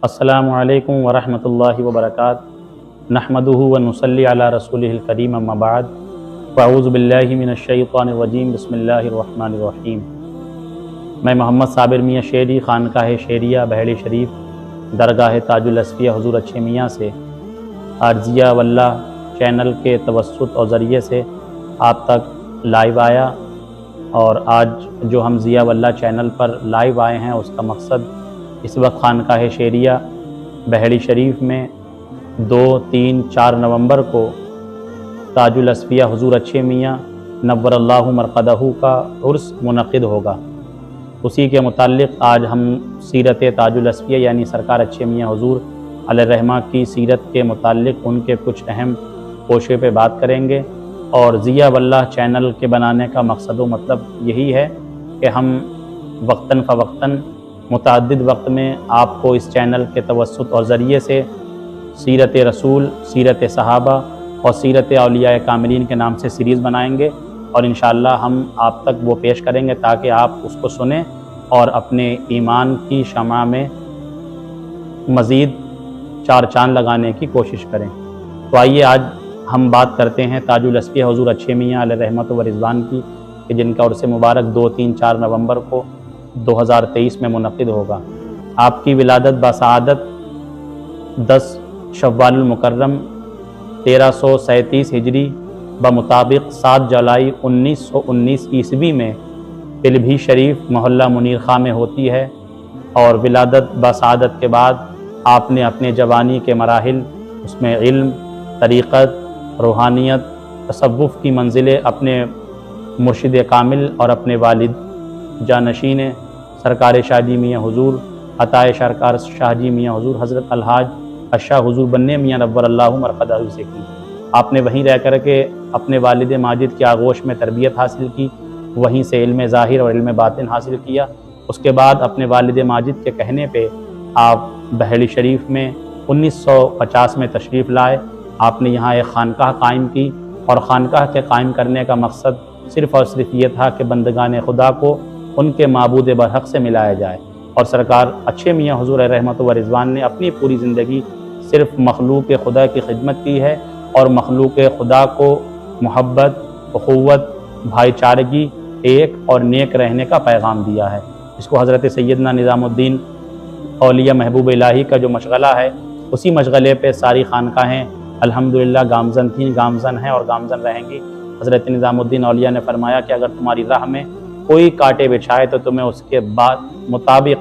अस्सलामु अलैकुम वरहमतुल्लाहि वबरकातुहू नहमदुहु व नुसल्ली अला रसूलिहिल करीम अम्मा बाद फ़अऊज़ु बिल्लाहि मिनश्शैतानिर रजीम बिस्मिल्लाहिर रहमानिर रहीम। मैं मोहम्मद साबिर मियाँ शेरी खानकाह शेरिया बहड़ी शरीफ दरगाह ताजुल असफ़िया हुज़ूर अच्छे मियाँ से आज ज़िया वल्लाह चैनल के तवस्सुत और ज़रिए से आप तक लाइव आया। और आज जो हम ज़िया वल्लाह चैनल पर लाइव आए हैं उसका मकसद इस वक्त खानकाह शेरिया बहड़ी शरीफ में 2, 3, 4 नवंबर को ताजुल असफ़िया हुज़ूर अच्छे मियाँ नव्वरल्लाहु मरक़दहू का उर्स मुनक़िद होगा। उसी के मुताल्लिक़ आज हम सीरत ताजुल असफ़िया यानी सरकार अच्छे मियाँ हुज़ूर अलैहिर्रहमा की सीरत के मुताल्लिक़ उनके कुछ अहम कोशे पे बात करेंगे। और ज़िया वल्लाह चैनल के बनाने का मकसद व मतलब यही है कि हम वक्तन फ़वक्तन मुतअद्दिद वक्त में आपको इस चैनल के तवस्सुत और ज़रिए से सीरत रसूल, सीरत सहाबा और सीरत औलिया कामिलीन के नाम से सीरीज़ बनाएंगे और इंशाअल्लाह हम आप तक वो पेश करेंगे ताकि आप उसको सुने और अपने ईमान की शमा में मज़ीद चार चांद लगाने की कोशिश करें। तो आइए आज हम बात करते हैं ताजुल असफ़िया हुज़ूर अच्छे मियाँ अलैहिर्रहमत व रिज़वान की, कि जिनका उर्स मुबारक 2, 3, 4 नवंबर को 2023 में मुनक़िद होगा। आपकी विलादत बासआदत 10 शव्वाल मुकर्रम 1337 हिजरी बमुताबिक 7 जुलाई 1919 ईस्वी में पिलभी शरीफ मोहल्ला मुनीर खां में होती है। और विलादत बासआदत के बाद आपने अपने जवानी के मराहिल उसमें इल्म, तरीक़त, रूहानियत, तसव्वुफ़ की मंजिलें अपने मुर्शिद कामिल और अपने वालिद जानशीन सरकार शाहजी मियाँ हुज़ूर अताए सरकार शाहजी मियाँ हुज़ूर हज़रत अलहाज अशाह हुज़ूर बन्ने मियाँ नव्वरल्लाहु मरक़दहू से की। आपने वहीं रह कर के अपने वालिद माजिद की आगोश में तरबियत हासिल की, वहीं से इल्म ज़ाहिर और इल्म बातिन हासिल किया। उसके बाद अपने वालिद माजिद के कहने पे आप बहड़ी शरीफ में 1950 में तशरीफ़ लाए। आपने यहाँ एक खानकाह कायम की और ख़ानकाह के कायम करने का मकसद सिर्फ़ और सिर्फ ये था कि बंदगान खुदा को उनके माबूद बरहक़ से मिलाया जाए। और सरकार अच्छे मियाँ हुज़ूर रहमत व रिज़वान ने अपनी पूरी ज़िंदगी सिर्फ़ मखलूक़ खुदा की खिदमत की है और मखलूक़ खुदा को मोहब्बत, अख़ुव्वत, भाईचारगी, एक और नेक रहने का पैगाम दिया है। इसको हज़रत सैयदना निज़ामुद्दीन औलिया महबूब इलाही का जो मशग़ला है उसी मशग़ले पे सारी खानकाहें अल्हम्दुलिल्लाह गामज़न थीं, गामज़न हैं और गामज़न रहेंगी। हज़रत निज़ामुद्दीन औलिया ने फरमाया कि अगर तुम्हारी राह में कोई कांटे बिछाए तो तुम्हें उसके बाद मुताबिक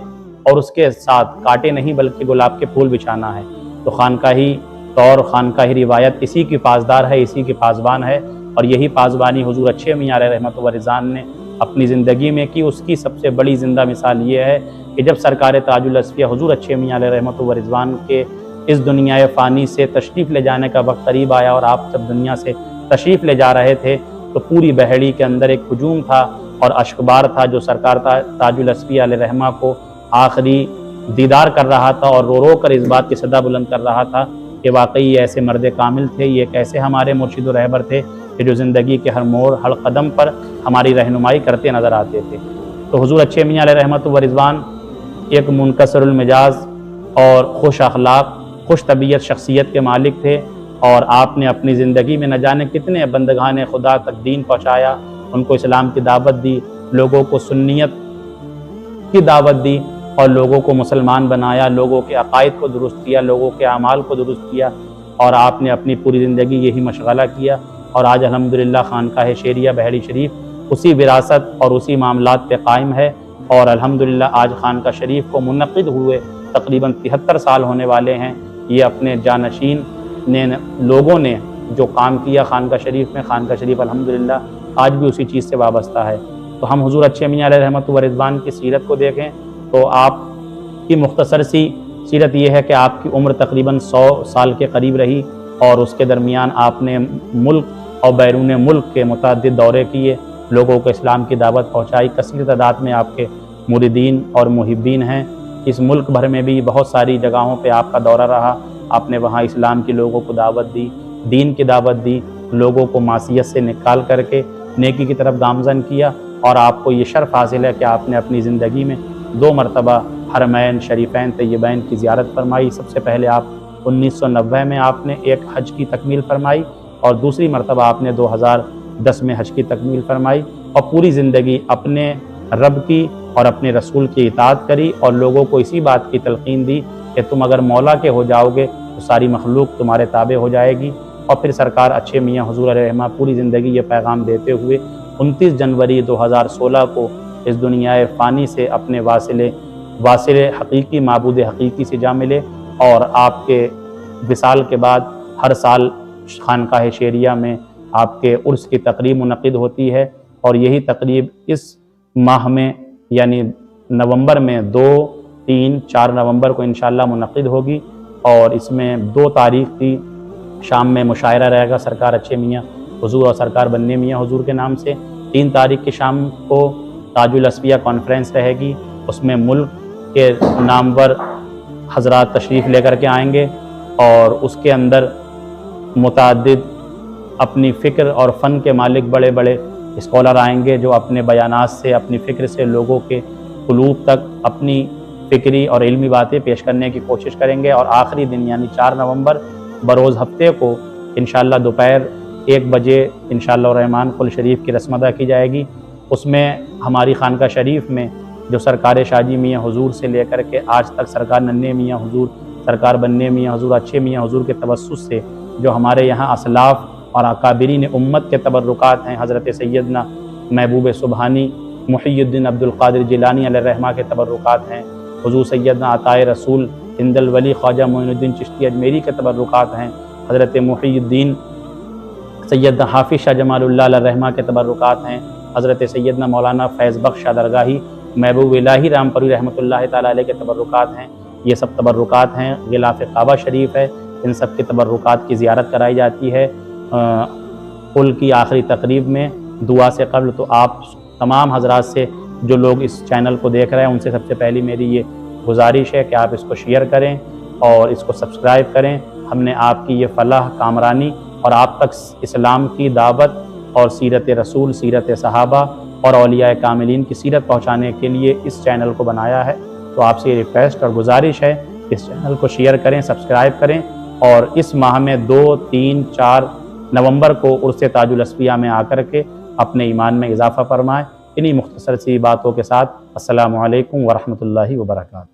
और उसके साथ कांटे नहीं बल्कि गुलाब के फूल बिछाना है। तो खानकाही तौर, खानकाही रिवायत इसी की पासदार है, इसी की पासबान है। और यही पासबानी हुज़ूर अच्छे मियाँ रहमत व रिज़वान ने अपनी ज़िंदगी में की। उसकी सबसे बड़ी ज़िंदा मिसाल ये है कि जब सरकार ताजुल असफ़िया हुज़ूर अच्छे मियाँ रहमत व रिज़वान के इस दुनिया फ़ानी से तशरीफ़ ले जाने का वक्त करीब आया और आप जब दुनिया से तशरीफ़ ले जा रहे थे तो पूरी बहड़ी के अंदर एक हुजूम था और अश्कबार था जो सरकार ताजुल असफ़िया अलैहिर्रहमा को आखिरी दीदार कर रहा था और रो रो कर इस बात की सदा बुलंद कर रहा था कि वाकई ये ऐसे मर्द कामिल थे, ये कैसे हमारे मुर्शिद व रहबर थे कि जो ज़िंदगी के हर मोड़ हर कदम पर हमारी रहनुमाई करते नज़र आते थे। तो हुज़ूर अच्छे मियाँ रहमत व रिज़वान एक मुनकसरुल मिजाज और खुश अखलाक, खुश तबीयत शख्सियत के मालिक थे। और आपने अपनी ज़िंदगी में न जाने कितने बंदगान खुदा तक दीन पहुँचाया, उनको इस्लाम की दावत दी, लोगों को सुन्नियत की दावत दी और लोगों को मुसलमान बनाया, लोगों के अक़ाइद को दुरुस्त किया, लोगों के अमाल को दुरुस्त किया। और आपने अपनी पूरी ज़िंदगी यही मशग़ला किया। और आज अल्हम्दुलिल्लाह खानकाह शेरिया बहड़ी शरीफ उसी विरासत और उसी मामलात पे कायम है। और अल्हम्दुलिल्लाह आज खानकाह शरीफ को मुनक़िद हुए तकरीबन 73 साल होने वाले हैं। ये अपने जानशीन ने लोगों ने जो काम किया खानकाह शरीफ में, खानकाह शरीफ अल्हम्दुलिल्लाह आज भी उसी चीज़ से वाबस्ता है। तो हम हुज़ूर अच्छे मियाँ रहमत व रिज़वान की सीरत को देखें तो आपकी मुख्तसर सी सीरत ये है कि आपकी उम्र तकरीबन 100 साल के करीब रही और उसके दरमियान आपने मुल्क और बैरून मुल्क के मुतअद्दिद दौरे किए, लोगों को इस्लाम की दावत पहुँचाई। कसीर तादाद में आपके मुरीदीन और मुहिब्बीन हैं। इस मुल्क भर में भी बहुत सारी जगहों पे आपका दौरा रहा। आपने वहाँ इस्लाम के लोगों को दावत दी, दीन की दावत दी, लोगों को मासियत से निकाल करके नेकी की तरफ गामज़न किया। और आपको ये शर्फ़ हासिल है कि आपने अपनी ज़िंदगी में 2 मरतबा हरमैन शरीफैन तय्यबैन की ज़ियारत फरमाई। सबसे पहले आप 1990 में आपने एक हज की तकमील फरमाई और दूसरी मरतबा आपने 2010 में हज की तकमील फरमाई और पूरी ज़िंदगी अपने रब की और अपने रसूल की इताअत करी और लोगों को इसी बात की तलकीन दी कि तुम अगर मौला के हो जाओगे तो सारी मखलूक तुम्हारे ताबे हो जाएगी। और फिर सरकार अच्छे मियाँ हुजूर रहमा पूरी ज़िंदगी ये पैगाम देते हुए 29 जनवरी 2016 को इस दुनिया फ़ानी से अपने वासिल हकीकी माबूद हकीकी से जा मिले और आपके विसाल के बाद हर साल खानकाह शेरिया में आपके उर्स की तकरीब मुनक़िद होती है और यही तकरीब इस माह में यानी नवंबर में 2, 3, 4 नवंबर को इंशाअल्लाह मुनक़िद होगी और इसमें 2 तारीख़ की शाम में मुशायरा रहेगा सरकार अच्छे मियाँ हुजूर और सरकार बन्ने मियाँ हुजूर के नाम से। 3 तारीख़ की शाम को ताजुल असफिया कॉन्फ्रेंस रहेगी, उसमें मुल्क के नामवर हज़रात तशरीफ़ लेकर के आएंगे और उसके अंदर मुतअद्दिद अपनी फ़िक्र और फ़न के मालिक बड़े बड़े स्कॉलर आएंगे जो अपने बयानात से अपनी फ़िक्र से लोगों के क़ुलूब तक अपनी फ़िक्री और इल्मी बातें पेश करने की कोशिश करेंगे। और आखिरी दिन यानी 4 नवंबर बरोज़ हफ्ते को इंशाअल्लाह दोपहर 1 बजे इंशाअल्लाह रहमान कुल शरीफ की रस्म अदा की जाएगी। उसमें हमारी खानका शरीफ में जो सरकार शाजी मियाँ हुजूर से लेकर के आज तक सरकार नन्हे मियाँ हुजूर, सरकार बन्ने मियाँ हुजूर, अच्छे मियाँ हुजूर के तवस्सुस से जो हमारे यहाँ असलाफ़ और अकाबिरीन उम्मत के तबर्रुकात हैं, हज़रत सैयदना महबूब सुबहानी मुहियुद्दीन अब्दुल क़ादिर जिलानी अलैहिर्रहमा के तबर्रुकात हैं, हुजूर सैयदना अताए रसूल हिंदल वली ख्वाजा मोइनुद्दीन चिश्ती अजमेरी के तबर्रुकात हैं, हज़रत मुहियुद्दीन सैयदना हाफिज़ शाह जमालुल्लाह अलैहिर्रहमा के तबर्रुकात हैं, हज़रत सैयदना मौलाना फैज़ बख्श शाह दरगाही महबूब इलाही रामपुरी रहमतुल्लाह तआला अलैह के तबर्रुकात हैं। ये सब तबर्रुकात हैं। गिलाफ़ काबा शरीफ है, इन सब के तबर्रुकात की ज़ियारत कराई जाती है कुल की आखिरी तकरीब में दुआ से कब्ल। तो आप तमाम हज़रात से जो लोग इस चैनल को देख रहे हैं उनसे सबसे पहली मेरी ये गुजारिश है कि आप इसको शेयर करें और इसको सब्सक्राइब करें। हमने आपकी ये फ़लाह कामरानी और आप तक इस्लाम की दावत और सीरत रसूल, सीरत सहाबा और औलिया कामिलीन की सीरत पहुँचाने के लिए इस चैनल को बनाया है। तो आपसे ये रिक्वेस्ट और गुजारिश है इस चैनल को शेयर करें, सब्सक्राइब करें और इस माह में 2, 3, 4 नवंबर को उर्स ताजुल असफिया में आकर के अपने ईमान में इजाफ़ा फरमाएँ। इन्हीं मुख्तसर सी बातों के साथ अस्सलामु अलैकुम व रहमतुल्लाहि व बरकातहू।